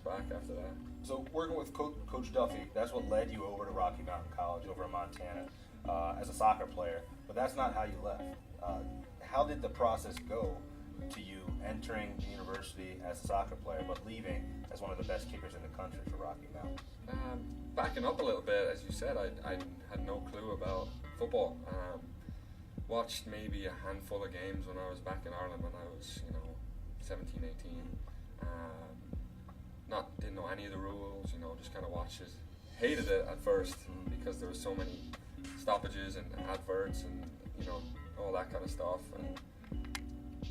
back after that. So working with Coach Duffy, that's what led you over to Rocky Mountain College over in Montana as a soccer player, but that's not how you left. How did the process go to you entering the university as a soccer player, but leaving as one of the best kickers in the country for Rocky Mountain? Backing up a little bit, as you said, I had no clue about football. Watched maybe a handful of games when I was back in Ireland when I was, 17, 18. Didn't know any of the rules, just kind of watched it. Hated it at first because there were so many stoppages and adverts and, all that kind of stuff. And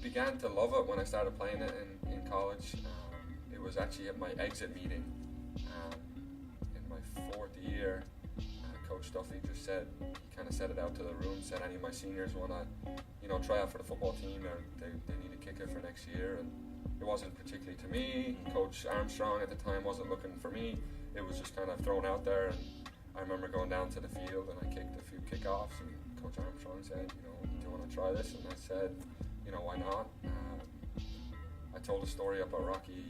began to love it when I started playing it in college. It was actually at my exit meeting in my fourth year. Coach Duffy just said, kind of set it out to the room, said any of my seniors want to, try out for the football team, they need a kicker for next year. And it wasn't particularly to me. Coach Armstrong at the time wasn't looking for me. It was just kind of thrown out there. And I remember going down to the field and I kicked a few kickoffs, and Coach Armstrong said, do you want to try this? And I said, why not? I told a story up at Rocky.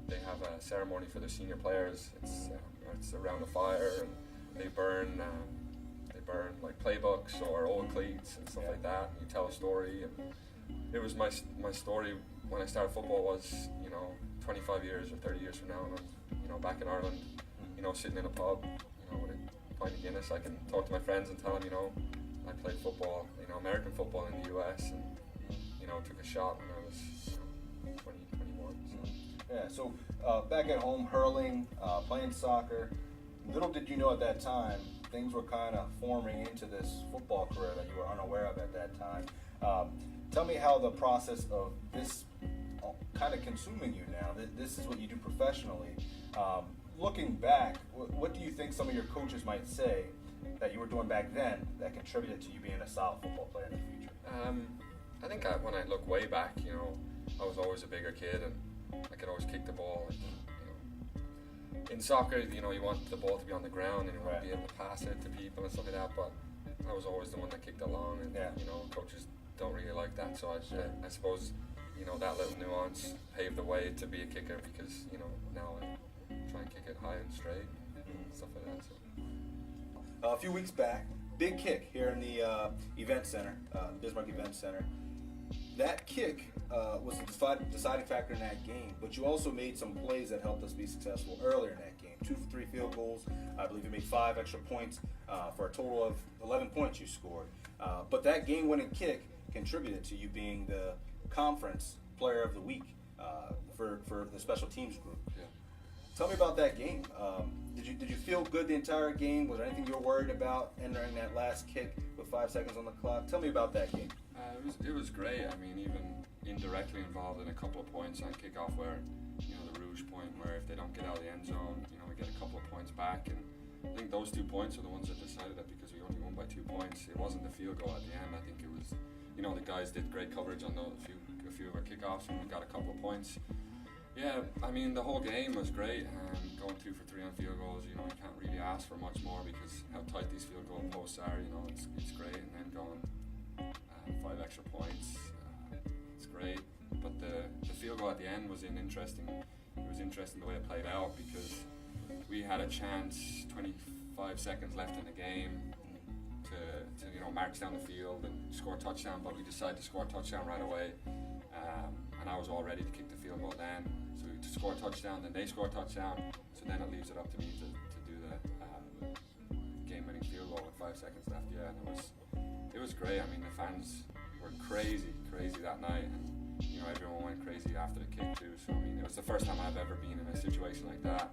They have a ceremony for their senior players. It's around the fire, and they burn like playbooks or old cleats and stuff like that. And you tell a story, and it was my story when I started football was 25 years or 30 years from now, and I'm back in Ireland, sitting in a pub, with a pint of Guinness. I can talk to my friends and tell them, I played football, American football in the US, and took a shot when I was 20, 21. So. Yeah, so back at home, hurling, playing soccer, little did you know at that time, things were kind of forming into this football career that you were unaware of at that time. Tell me how the process of this kind of consuming you now, this is what you do professionally. Looking back, what do you think some of your coaches might say that you were doing back then that contributed to you being a solid football player in the future? I think when I look way back, I was always a bigger kid, and I could always kick the ball. And, in soccer, you want the ball to be on the ground and you want to be able to pass it to people and stuff like that, but I was always the one that kicked it long, and coaches don't really like that, so I suppose that little nuance paved the way to be a kicker, because now I try and kick it high and straight and stuff like that. So. A few weeks back, big kick here in the event center, Bismarck Event Center. That kick was the deciding factor in that game, but you also made some plays that helped us be successful earlier in that game. 2 for 3 field goals. I believe you made 5 extra points for a total of 11 points you scored. But that game-winning kick contributed to you being the conference player of the week for the special teams group. Yeah. Tell me about that game. Did you feel good the entire game? Was there anything you were worried about entering that last kick with 5 seconds on the clock? Tell me about that game. It was great. I mean, even indirectly involved in a couple of points on kickoff where, the Rouge point, where if they don't get out of the end zone, we get a couple of points back. And I think those 2 points are the ones that decided it, because we only won by 2 points. It wasn't the field goal at the end. I think it was, the guys did great coverage on a few of our kickoffs, and we got a couple of points. Yeah, I mean, the whole game was great. Going 2 for 3 on field goals, you can't really ask for much more because how tight these field goal posts are. It's great. And then going 5 extra points, it's great. But the field goal at the end was interesting. It was interesting the way it played out, because we had a chance, 25 seconds left in the game, to march down the field and score a touchdown. But we decided to score a touchdown right away, and I was all ready to kick the field goal then. So to score a touchdown, then they score a touchdown. So then it leaves it up to me to do the game-winning field goal with 5 seconds left. Yeah, and it was great. I mean, the fans were crazy that night, and everyone went crazy after the kick too. So I mean, it was the first time I've ever been in a situation like that.